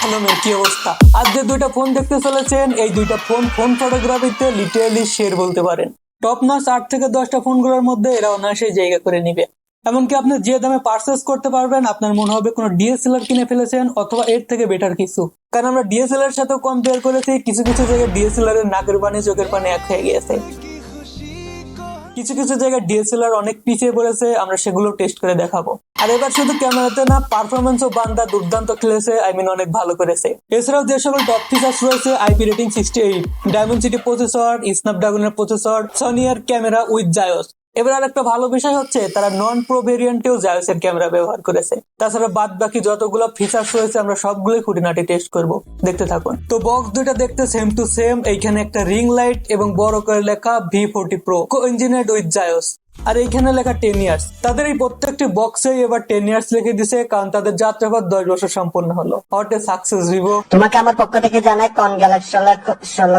Hello ma'am, কি অবস্থা? আজ যে দুইটা ফোন দেখতে চলেছেন, এই দুইটা ফোন ফোন ফটোগ্রাফিতে লিটারালি শের বলতে পারেন। টপ নচ 8 থেকে 10টা ফোনগুলোর মধ্যে এরা অনায়াসে জায়গা করে নিবে। এমনকি আপনি যে দামে পারচেস করতে পারবেন, আপনার মনে হবে কোনো ডিএসএলআর কিনে ফেলেছেন অথবা এর থেকে বেটার কিছু। কারণ আমরা ডিএসএলআর সাথেও কম্পেয়ার করেছি, কিছু কিছু জায়গায় ডিএসএলআর এর নাকের পানি চোখের পানি এক হয়ে গিয়েছে। কিছু কিছু জায়গায় ডিএসএলআর অনেক পিছিয়ে পড়েছে, আমরা সেগুলো টেস্ট করে দেখাবো। আর এবার শুধু ক্যামেরাতে না, পারফরমেন্সও বান্দা দুর্দান্ত খেলেছে, অনেক ভালো করেছে। এছাড়াও যে সকল টপ ফিচার্স রয়েছে, আইপি রেটিং 68, ডায়মন্ড প্রসেসর, স্ন্যাপড্রাগনের প্রসেসর, সনিয়ার ক্যামেরা উইথ জায়োস। এবার আর একটা ভালো বিষয় হচ্ছে, তারা নন প্রো ভেরিয়েন্টেও জায়োসের ক্যামেরা ব্যবহার করেছে। তাছাড়া বাদ বাকি যতগুলো ফিচার্স রয়েছে আমরা সবগুলোই খুঁটিনাটি টেস্ট করব, দেখতে থাকুন। তো বক্স দুইটা দেখতে সেম টু সেম। এইখানে একটা রিং লাইট এবং বড় করে লেখা V40 Pro ইঞ্জিনিয়ার্ড উইথ জায়োস। আর এইখানে লেখা 10 ইয়ার্স। তাদের এই প্রত্যেকটি বক্সে এবার 10 ইয়ার্স লিখে দিছে, কারণ তাদের যাত্রাপথ 10 বছর সম্পন্ন হলো। হট এ সাকসেস ভিভো। তোমাকে আমার পক্ষ থেকে জানাই কনগ্রাচুলেশন।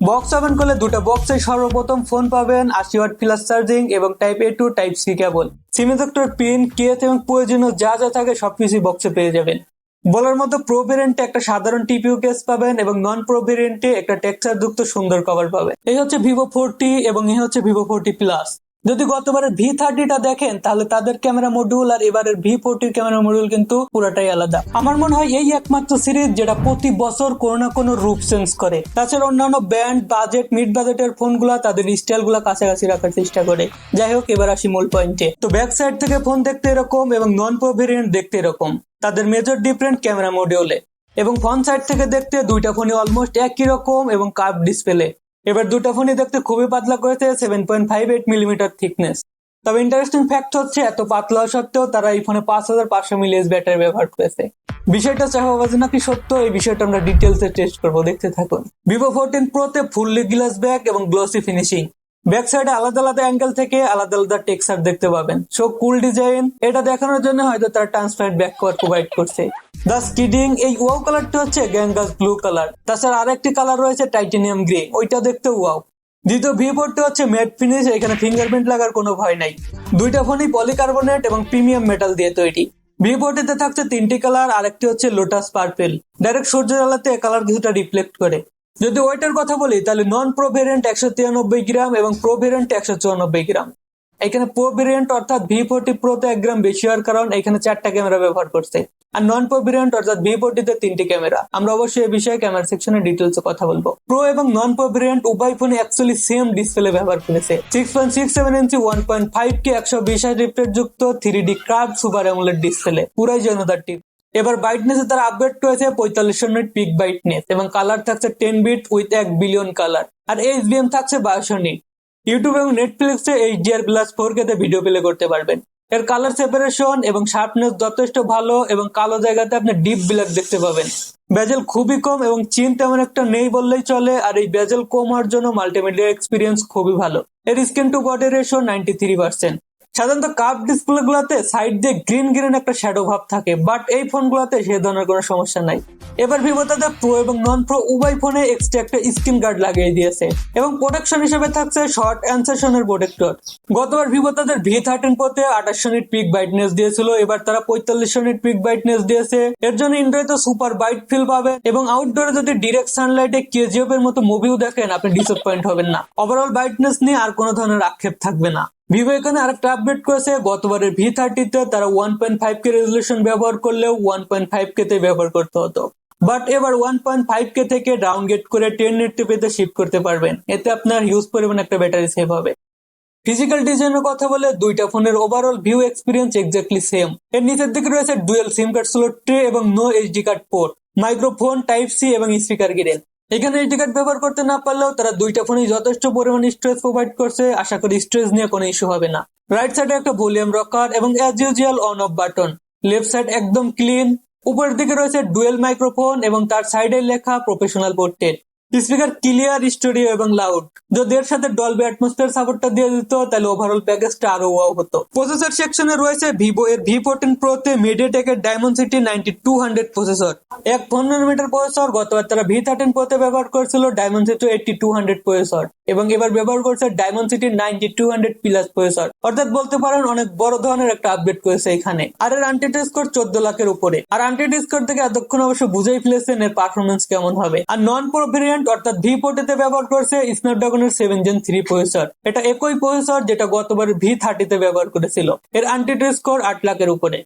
বক্স ওপেন করলে দুটো বক্সে সর্বপ্রথম ফোন পাবেন, 80 ওয়াট ফ্লাশ চার্জিং এবং type A to type C cable, SIM ejector pin, case এবং প্রয়োজনীয় যা যা থাকে সবকিছু বক্সে পেয়ে যাবেন। বলার মতো প্রো ভেরিয়েন্টে একটা সাধারণ টিপিইউ কেস পাবেন এবং নন প্রো ভেরিয়েন্টে একটা টেক্সচার যুক্ত সুন্দর কভার পাবেন। এই হচ্ছে Vivo 40 এবং এই হচ্ছে Vivo 40 প্লাস। যদি গতবারের V30টা দেখেন, তাহলে তাদের ক্যামেরা মডিউল আর এবারের V40 ক্যামেরা মডিউল কিন্তু পুরোটাই আলাদা। আমার মনে হয় এই একমাত্র সিরিজ যেটা প্রতি বছর কোনো না কোনো রূপ চেঞ্জ করে। তাছাড়া অন্যান্য ব্যান্ড বাজেট মিড বাজেটের ফোনগুলা তাদের স্টাইল গুলা কাছাকাছি রাখার চেষ্টা করে। যাই হোক, এবার আসি মূল পয়েন্টে। তো ব্যাক সাইড থেকে ফোন দেখতে এরকম এবং নন প্রো ভেরিয়েন্ট দেখতে এরকম। তাদের মেজর ডিফারেন্ট ক্যামেরা মডিউলে এবং ফ্রন্ট সাইড থেকে দেখতে দুইটা ফোনই অলমোস্ট একই রকম এবং কার্ভ ডিসপ্লে। এবার দুটো ফোনই দেখতে খুবই পাতলা করেছে, 7.58 মিলিমিটার থিকনেস। তবে ইন্টারেস্টিং ফ্যাক্ট হচ্ছে, এত পাতলা সত্ত্বেও তারা এই ফোনে 5500 mAh ব্যাটারি ব্যবহার করেছে। বিষয়টা চাপাবাজি নাকি সত্য, এই বিষয়টা আমরা ডিটেলসে টেস্ট করবো, দেখতে থাকুন। Vivo 14 Pro তে ফুললি গ্লাস ব্যাক এবং গ্লসি ফিনিশিং। ব্যাক সাইডে আলাদা আলাদা অ্যাঙ্গেল থেকে আলাদা আলাদা টেক্সচার দেখতে পাবেন। সো কুল ডিজাইন। এটা দেখানোর জন্য হয়তো তারা ট্রান্সপারেন্ট ব্যাক কভার প্রোভাইড করছে। দাস কিডিং, এই ওয়াও কালারটা হচ্ছে গ্যাঙ্গাস ব্লু কালার। তাছাড়া আরেকটি কালার রয়েছে টাইটেনিয়াম গ্রে, ওইটা দেখতে ওয়াও। দ্বিতীয় V40 হচ্ছে ম্যাট ফিনিশ, এখানে ফিঙ্গারপ্রিন্ট লাগার কোনো ভয় নাই। দুইটা ফোনই পলিকার্বনেট এবং প্রিমিয়াম মেটাল দিয়ে তৈরি। V40 তে থাকছে 3টি কালার, আরেকটি হচ্ছে লোটাস পার্পেল। ডাইরেক্ট সূর্যের আলোতে কালার কিছুটা রিফ্লেক্ট করে। যদি ওয়েটের কথা বলি, তাহলে নন প্রো ভেরিয়েন্ট 193 গ্রাম এবং প্রো ভেরিয়েন্ট 194 গ্রাম। এখানে প্রো ভেরিয়েন্ট অর্থাৎ V40 Pro তে 1 গ্রাম বেশি হওয়ার কারণ এখানে 4টা ক্যামেরা ব্যবহার করছে। আর নন প্রো ভেরিয়েন্ট অর্থাৎ V40 তে 3টি ক্যামেরা। আমরা অবশ্যই এই বিষয়ে ক্যামেরা সেকশনে ডিটেলসে কথা বলবো। প্রো এবং নন প্রো ভেরিয়েন্ট উভয় ফোনে অ্যাকচুয়ালি সেম ডিসপ্লে ব্যবহার করেছে। 6.67 ইঞ্চি 1.5K 120 রিফ্রেশ যুক্ত 3D curve super AMOLED display, পুরাই জনতার টিপ। এবার ব্রাইটনেসে তারা আপডেট করেছে 4500 নিট পিক ব্রাইটনেস এবং কালার থাকছে 10 বিট উইথ 1 বিলিয়ন কালার। আর HBM থাকছে 1200 নিট। ইউটিউব এবং নেটফ্লিক্সে HDR+4K তে ভিডিও প্লে করতে পারবেন। এর কালার সেপারেশন এবং শার্পনেস যথেষ্ট ভালো এবং কালো জায়গাতে আপনি ডিপ ব্ল্যাক দেখতে পাবেন। বেজেল খুবই কম এবং চিন তেমন একটা নেই বললেই চলে। আর এই বেজেল কম হওয়ার জন্য মাল্টিমিডিয়া এক্সপিরিয়েন্স খুবই ভালো। এর স্ক্রিন টু বডি রেশিও 93%। সাধারণত কার্ভ ডিসপ্লে গুলাতে সাইড দিয়ে গ্রিন গ্রিন একটা শ্যাডো ভাব থাকে, বাট এই ফোন গুলাতে সে ধরনের কোনো সমস্যা নাই। এবার ভিভো তাদের প্রো এবং নন প্রো উভয় ফোনে এক্সট্রা একটা স্ক্রিন গার্ড লাগিয়ে দিয়েছে এবং প্রোটেকশন হিসেবে থাকছে শর্ট অ্যান্সারশনের প্রোটেক্টর। গতবার ভিভো তাদের V13 Pro তে 2800 নিট পিক ব্রাইটনেস দিয়েছিল, এবার তারা 4500 নিট পিক ব্রাইটনেস দিয়েছে। এর জন্য ইনডোরে সুপার ব্রাইট ফিল পাবে এবং আউটডোরে যদি ডিরেক্ট সানলাইটে KGF এর মতো মুভিও দেখেন, আপনি ডিসঅ্যাপয়েন্ট হবেন না। ওভারঅল ব্রাইটনেস নিয়ে আর কোনো ধরনের আক্ষেপ থাকবে না। ভিভো এখানে আরেকটা আপডেট করেছে, গতবারের V30 তে তারা 1.5K রেজলিউশন ব্যবহার করলেও 1.5K তে ব্যবহার করতে হতো, বাট এবার 1.5K থেকে ডাউনগ্রেড করে 1080p তে শিফট করতে পারবেন। এতে আপনার হিউজ পরিমাণ একটা ব্যাটারি সেভ হবে। ফিজিক্যাল ডিজাইনের কথা বলে দুইটা ফোনের overall view experience exactly same. এর নিচের দিকে রয়েছে dual SIM card slot tray এবং no HD card port, microphone, type C এবং স্পিকার গ্রিল। এখানে এইচডি কার্ড ব্যবহার করতে না পারলেও তারা দুইটা ফোনই যথেষ্ট পরিমাণ স্টোরেজ প্রোভাইড করছে, আশা করি স্টোরেজ নিয়ে কোনো ইস্যু হবে না। রাইট সাইডে একটা ভলিউম রকার এবং as usual on of button. Left side একদম ক্লিন। উপরের দিকে রয়েছে ডুয়েল মাইক্রোফোন এবং তার সাইডে লেখা professional portrait. Speaker clear, studio এবং লাউড। যদি এর সাথে ডলবি অ্যাটমসফিয়ার সাপোর্টটা দিয়ে দিত তাহলে ওভারঅল প্যাকেজটা আরো ওয়াও হতো। প্রসেসর সেকশনে রয়েছে ভিভো এর V14 Pro-তে মিডিয়াটেকের ডায়মন্ডসিটি 9200 প্রসেসর। এক 15nm প্রসেসর। গতবার তারা V13 Pro-তে ব্যবহার করেছিল ডায়মন্ডসিটি 8200 প্রসেসর এবং এবার ব্যবহার করছে ডায়মন্ডসিটি 9200 প্লাস প্রসেসর। অর্থাৎ বলতে পারেন অনেক বড় ধরনের একটা আপডেট করেছে এখানে। আর এর আনটিটেড স্কোর 14 লাখের উপরে। আর আনটিটেড স্কোর থেকে এতক্ষণ অবশ্য বুঝেই ফেলেছেন এর পারফরমেন্স কেমন হবে। আর নন প্রো ভেরিয়েন্ট অর্থাৎ V40 তে ব্যবহার করছে স্ন্যাপড্রাগনের 7 Gen 3 প্রসেসর। এটা একই প্রসেসর যেটা গতবার V30 তে ব্যবহার করেছিল। এর আনটিটেড স্কোর 8 লাখের উপরে।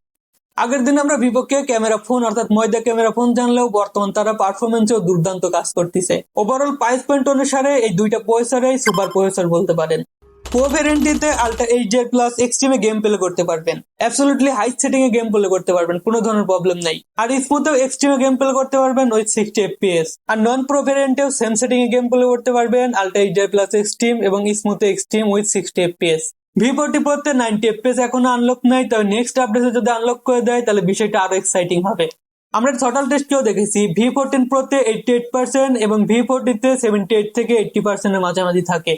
আগের দিন আমরা ভিভোকে ক্যামেরা ফোন অর্থাৎ ময়দা ক্যামেরা ফোন জানলেও বর্তমান তারা পারফরমেন্সেও দুর্দান্ত কাজ করতেছে। ওভারঅল প্রাইস পয়েন্ট অনুসারে এই দুইটা প্রসেসরই সুপার প্রসেসর বলতে পারেন। প্রো ভেরিয়েন্টটিতে আলট্রা এইচডিআর প্লাস এক্সট্রিমে গেম প্লে করতে পারবেন। অ্যাবসলিউটলি হাই সেটিং এ গেম প্লে করতে পারবেন, কোনো ধরনের প্রবলেম নাই। আর স্মুথেও এক্সট্রিমে গেম প্লে করতে পারবেন উইথ 60 FPS। আর নন প্রো ভেরিয়েন্টেও সেম সেটিং এ গেম প্লে করতে পারবেন আলট্রা এইচডিআর প্লাস এক্সট্রিম এবং স্মুথে এক্সট্রিম উইথ 60 FPS। V40 Pro-তে 90 FPS এখনো আনলক নাই, তবে নেক্সট আপডেটে যদি আনলক করে দেয় তাহলে বিষয়টা আরো এক্সাইটিং হবে। আমরা থ্রটল টেস্টেও দেখেছি V14 Pro-তে 88% এবং V40-তে 78 থেকে 80% এর মাঝামাঝি থাকে।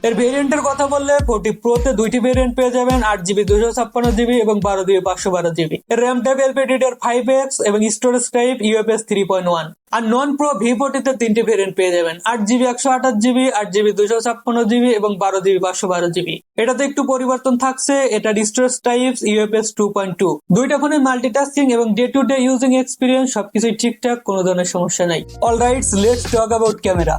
এর ভেরিয়েন্টের কথা বললে 40 Pro-তে দুইটি ভেরিয়েন্ট পেয়ে যাবেন, 8GB 256GB এবং 12GB 512GB। এর র্যাম টাইপ LPDDR5X এবং স্টোরেজ টাইপ UFS 3.1। আর নন প্রো V40-তে তিনটি ভেরিয়েন্ট পেয়ে যাবেন, 8GB 128GB, 8GB 256GB এবং 12GB 512GB। এটাতে একটু পরিবর্তন থাকছে, এটার স্টোরেজ টাইপ UFS 2.2। দুইটা ফোনের মাল্টিটাস্কিং এবং day to day using experience সবকিছুই ঠিকঠাক, কোনো ধরনের সমস্যা নাই। Alright, let's talk about camera.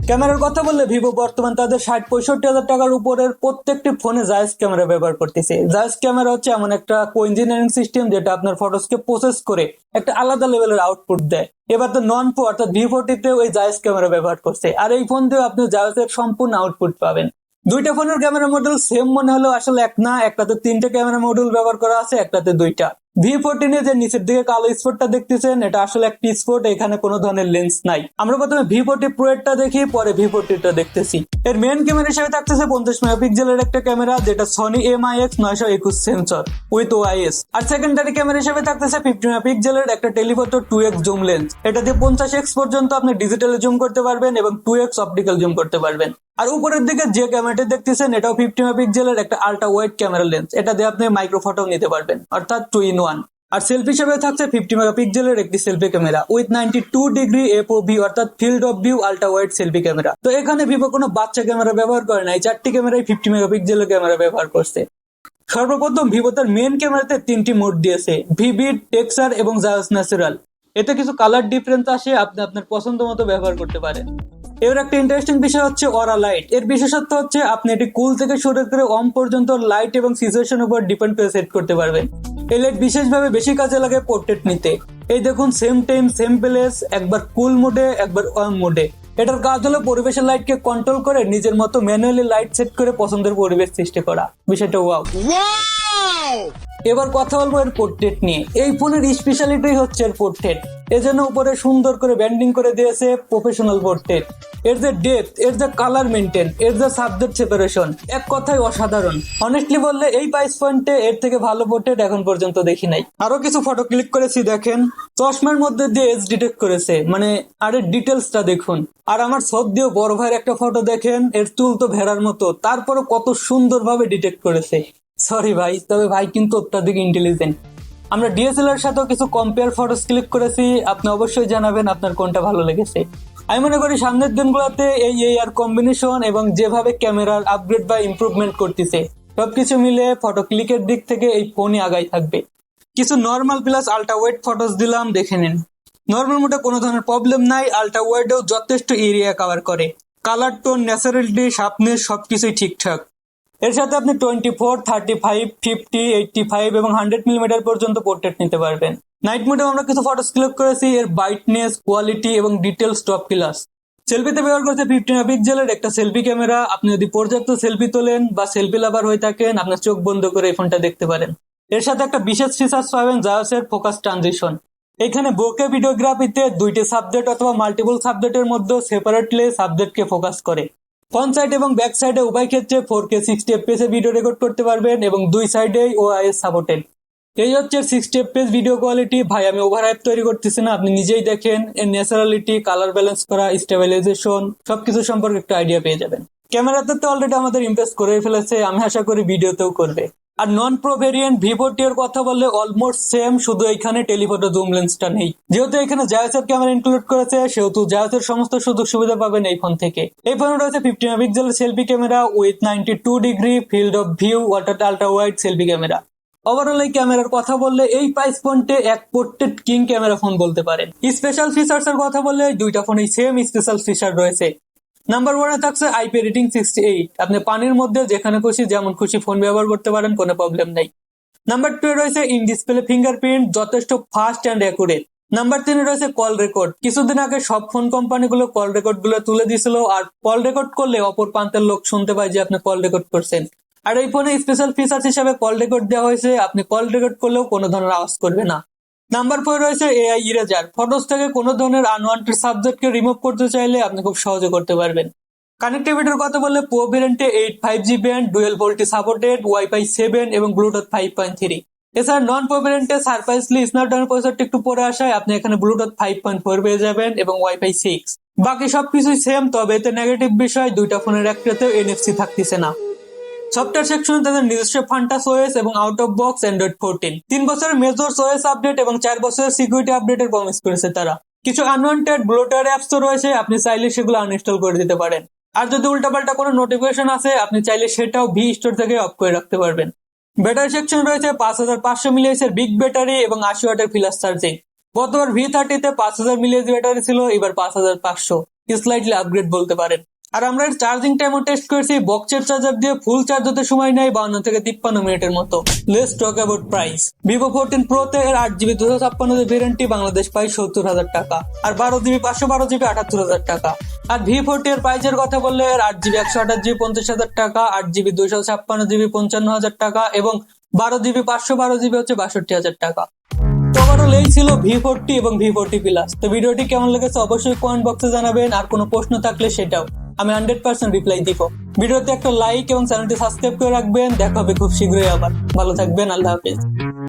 ক্যামেরার কথা বললে ভিভো বর্তমান তাদের 60-65 হাজার টাকার উপরের প্রত্যেকটি ফোনে জায়েজ ক্যামেরা ব্যবহার করতেছে। জায়েজ ক্যামেরা হচ্ছে এমন একটা ইঞ্জিনিয়ারিং সিস্টেম যেটা আপনার ফটোসকে প্রসেস করে একটা আলাদা লেভেলের আউটপুট দেয়। এবার তো নন প্রো অর্থাৎ V40-তে ওই জায়েজ ক্যামেরা ব্যবহার করছে, আর এই ফোন দিয়ে আপনি জায়েজের সম্পূর্ণ আউটপুট পাবেন। দুইটা ফোনের ক্যামেরা মডেল সেম মনে হলেও আসলে এক না, একটাতে 3টে ক্যামেরা মডিউল ব্যবহার করা আছে, একটাতে 2টা। V14-এ যে নিচের দিকে কালো স্পটটা দেখতেছেন এটা আসলে একটি স্পট, এখানে কোনো ধরনের লেন্স নাই। আমরা প্রথমে V40 Pro-টা দেখি, পরে V40-টা দেখতেছি। এর মেইন ক্যামেরা হিসেবে থাকতেছে 50 মেগাপিক্সেলের একটা ক্যামেরা যেটা Sony MIX 921 sensor with OIS। আর সেকেন্ডারি ক্যামেরা হিসেবে থাকতেছে 50 মেগাপিক্সেলের একটা টেলিফটো 2x জুম লেন্স। এটা দিয়ে 50x পর্যন্ত আপনি ডিজিটালে জুম করতে পারবেন এবং 2x অপটিক্যাল জুম করতে পারবেন। আর উপরের দিকে যে ক্যামেরাটি দেখতেছেন এটাও 50 মেগাপিক্সেলের একটা আল্ট্রা ওয়াইড ক্যামেরা লেন্স। এটা দিয়ে আপনি মাইক্রো ফটো নিতে পারবেন, অর্থাৎ 2-in-1। আর সেলফি হিসেবে থাকছে 50 মেগাপিক্সেলের একটি সেলফি ক্যামেরা উইথ 92° FOV অর্থাৎ field of view ultra wide selfie camera. তো এখানে ভিভো কোনো বাচ্চা ক্যামেরা ব্যবহার করে নাই, 4টি ক্যামেরায় 50 মেগাপিক্সেলের ক্যামেরা ব্যবহার করছে। সর্বপ্রথম ভিভো তার মেইন ক্যামেরাতে 3টি মোড দিয়েছে, ভিভিড, টেক্সচার এবং জায়াস ন্যাচারাল। এতে কিছু কালার ডিফারেন্স আসে, আপনি আপনার পছন্দ মতো ব্যবহার করতে পারেন। এর একটা ইন্টারেস্টিং বিষয় হচ্ছে অরা লাইট। এর বিশেষত্ব হচ্ছে আপনি এটি কুল থেকে শুরু করে অন পর্যন্ত লাইট এবং সিচুয়েশন উপর ডিপেন্ড করে সেট করতে পারবেন। এই লাইট বিশেষভাবে বেশি কাজে লাগে পোর্ট্রেট নিতে। এই দেখুন, সেম টাইম সেম প্লেস, একবার কুল মোডে একবার ওয়ার্ম মোডে। এটার কাজ হলো পরিবেশের লাইটকে কন্ট্রোল করে নিজের মতো ম্যানুয়ালি লাইট সেট করে পছন্দের পরিবেশ সৃষ্টি করা। বিষয়টা ওয়াও। এবার কথা বলবো এর পোর্ট্রেট নিয়ে। এই ফোনের স্পেশালিটি হচ্ছে এর পোর্ট্রেট। এজন্য উপরে সুন্দর করে ব্যান্ডিং করে দিয়েছে প্রফেশনাল পোর্ট্রেট। এর যে ডেপথ, এর যে কালার মেনটেন, এর যে সাবজেক্ট সেপারেশন, এক কথায় অসাধারণ। অনেস্টলি বললে এই প্রাইস পয়েন্টে এর থেকে ভালো পোর্ট্রেট এখন পর্যন্ত দেখি নাই। আরো কিছু ফটো ক্লিক করেছি, দেখেন চশমার মধ্যে দিয়ে এজ ডিটেক্ট করেছে, মানে আর এর ডিটেলসটা দেখুন। আর আমার সব দিয়েও বড় ভাইয়ের একটা ফটো দেখেন, এর চুল তো ভেড়ার মতো, তারপরও কত সুন্দরভাবে ডিটেক্ট করেছে। সরি ভাই, তবে ভাই কিন্তু অত্যাধিক ইন্টেলিজেন্ট। আমরা ডিএসএলআর সাথেও কিছু কম্পেয়ার ফটোস ক্লিক করেছি, আপনি অবশ্যই জানাবেন আপনার কোনটা ভালো লেগেছে। আমি মনে করি সামনের দিনগুলোতে এই AR কম্বিনেশন এবং যেভাবে ক্যামেরার আপগ্রেড বা ইমপ্রুভমেন্ট করতেছে সবকিছু মিলে ফটো ক্লিকের দিক থেকে এই ফোনই আগাই থাকবে। কিছু normal plus ultra wide photos দিলাম, দেখে নিন। নর্মাল মোডে কোনো ধরনের প্রবলেম নাই, আল্ট্রা ওয়াইডেও যথেষ্ট এরিয়া কভার করে। কালার টোন, ন্যাচারালিটি, শার্পনেস সবকিছুই ঠিকঠাক। এর সাথে আপনি 24, 35, 50, 85 এবং 100 মিলিমিটার পর্যন্ত পোর্ট্রেট নিতে পারবেন। নাইট মোডে আমরা কিছু ফটোস ক্লিক করেছি, এর ব্রাইটনেস, কোয়ালিটি এবং ডিটেলস টপ ক্লাস। সেলফিতে ব্যবহার করতে 50 মেগাপিক্সেলের একটা সেলফি ক্যামেরা। আপনি যদি পর্যাপ্ত সেলফি তোলেন বা সেলফি লাভার হয়ে থাকেন, আপনার চোখ বন্ধ করে এই ফোনটা দেখতে পারেন। এর সাথে একটা বিশেষ ফিচার্স পাবেন, জায়াসের ফোকাস ট্রানজিশন। এখানে বোকে ভিডিওগ্রাফিতে দুইটি সাবজেক্ট অথবা মাল্টিপল সাবজেক্টের মধ্যে সেপারেটলি সাবজেক্টকে ফোকাস করে। ফ্রন্ট সাইড এবং ব্যাক সাইডে উভয় ক্ষেত্রে 4K 60 FPS ভিডিও রেকর্ড করতে পারবেন এবং দুই সাইডেই OIS সাপোর্টেড। এই হচ্ছে 60 fps ভিডিও কোয়ালিটি। ভাই আমি ওভার হাইপ তৈরি করতেছি না, আপনি নিজেই দেখেন এর ন্যাচারালিটি, কালার ব্যালেন্স করা, স্টেবিলাইজেশন সবকিছু সম্পর্কে একটা আইডিয়া পেয়ে যাবেন। ক্যামেরাতে তো অলরেডি আমাদের ইমপ্রেস করে ফেলেছে, আমি আশা করি ভিডিওতেও করবে। আর নন প্রো ভেরিয়েন্ট V40 এর কথা বললে অলমোস্ট সেম, শুধু এখানে টেলিফটো জুম লেন্সটা নেই। যেহেতু এখানে জায়োসের ক্যামেরা ইনক্লুড করেছে সেহেতু জায়োসের সমস্ত সুযোগ সুবিধা পাবেন এই ফোন থেকে। এই ফোনে রয়েছে 50 মেগাপিক্সেলের selfie camera with 92 degree field of view water ultra wide selfie camera. Overall এই ক্যামেরার কথা বললে এই প্রাইস পয়েন্টে এক পোর্ট্রেট কিং ক্যামেরা ফোন বলতে পারেন। স্পেশাল ফিচার্স এর কথা বললে দুইটা ফোনেই সেম স্পেশাল ফিচার রয়েছে। নাম্বার 1 থাকছে আইপি রেটিং 68, আপনি পানির মধ্যে যেখানে খুশি যেমন খুশি ফোন ব্যবহার করতে পারেন, কোনো প্রবলেম নাই। নাম্বার 2 রয়েছে ইন ডিসপ্লে ফিঙ্গারপ্রিন্ট, যথেষ্ট ফাস্ট অ্যান্ড অ্যাকুরেট। নাম্বার 3 রয়েছে কল রেকর্ড, কিছুদিন আগে সব ফোন কোম্পানিগুলো কল রেকর্ড গুলো তুলে দিছিল, আর কল রেকর্ড করলে অপর প্রান্তের লোক শুনতে পায় যে আপনি কল রেকর্ড করছেন। আর এই ফোনে স্পেশাল ফিচার্স হিসেবে কল রেকর্ড দেওয়া হয়েছে, আপনি কল রেকর্ড করলেও কোনো ধরনের আওয়াজ করবে না। নাম্বার 4 রয়েছে এআই ইরেজার, ফটোস থেকে কোনো ধরনের আনওয়ান্টেড সাবজেক্টকে রিমুভ করতে চাইলে আপনি খুব সহজে করতে পারবেন। কানেক্টিভিটির কথা বললে প্রো ভেরিয়েন্টে 8 5G band, dual VoLTE supported, WiFi 7 এবং ব্লুটুথ 5.3। এছাড়া নন প্রো ভেরিয়েন্টে সারপ্রাইজলি স্ন্যাপড্রাগন প্রসেসরটি একটু পরে আসায় আপনি এখানে ব্লুটুথ 5.4 পেয়ে যাবেন এবং ওয়াইফাই 6। বাকি সবকিছুই সেম, তবে এতে নেগেটিভ বিষয় দুইটা ফোনের একটাতেও NFC থাকতেছে না। সফটওয়্যার সেকশনে তাদের নিজস্ব ফান্টাস ওএস এবং আউট অফ বক্স অ্যান্ড্রয়েড 14, 3 বছরের মেজর ওএস আপডেট এবং 4 বছরের সিকিউরিটি আপডেটের প্রমিস করেছে তারা। কিছু আনওয়ান্টেড ব্লোটার অ্যাপস তো রয়েছে, আপনি চাইলে সেগুলো আনইনস্টল করে দিতে পারেন। আর যদি উল্টাপাল্টা কোনো নোটিফিকেশন আসে আপনি চাইলে সেটাও ভি স্টোর থেকে অফ করে রাখতে পারবেন। ব্যাটারি সেকশন রয়েছে 5500 mAh এর বিগ ব্যাটারি এবং 80 ওয়াটের ফ্লাশ চার্জিং। গতবার V30 তে 5000 mAh ব্যাটারি ছিল, এবার 5500, স্লাইটলি আপগ্রেড বলতে পারেন। আর আমরা এর চার্জিং টাইমও টেস্ট করেছি, বক্সের চার্জার দিয়ে ফুল চার্জ হতে সময় নেয় 52 থেকে 53 মিনিটের মতো। Let's talk about price. Vivo 14 Pro তে এর 8GB 256 ভেরিয়েন্টটি বাংলাদেশ প্রায় 70,000 টাকা, আর 12GB 512GB 78,000 টাকা। আর V40 এর প্রাইসের কথা বললে এর 8GB 128GB 50,000 টাকা, 8GB 256GB 55,000 টাকা এবং 12GB 512GB হচ্ছে 62,000 টাকা। তো ওভারঅল এই ছিল V40 এবং V40 Plus। তো ভিডিওটি কেমন লেগেছে অবশ্যই কমেন্ট বক্সে জানাবেন, আর কোনো প্রশ্ন থাকলে সেটাও আমি 100% রিপ্লাই দিব। ভিডিওতে একটা লাইক এবং চ্যানেলটি সাবস্ক্রাইব করে রাখবেন। দেখা হবে খুব শীঘ্রই আবার। ভালো থাকবেন, আল্লাহ হাফেজ।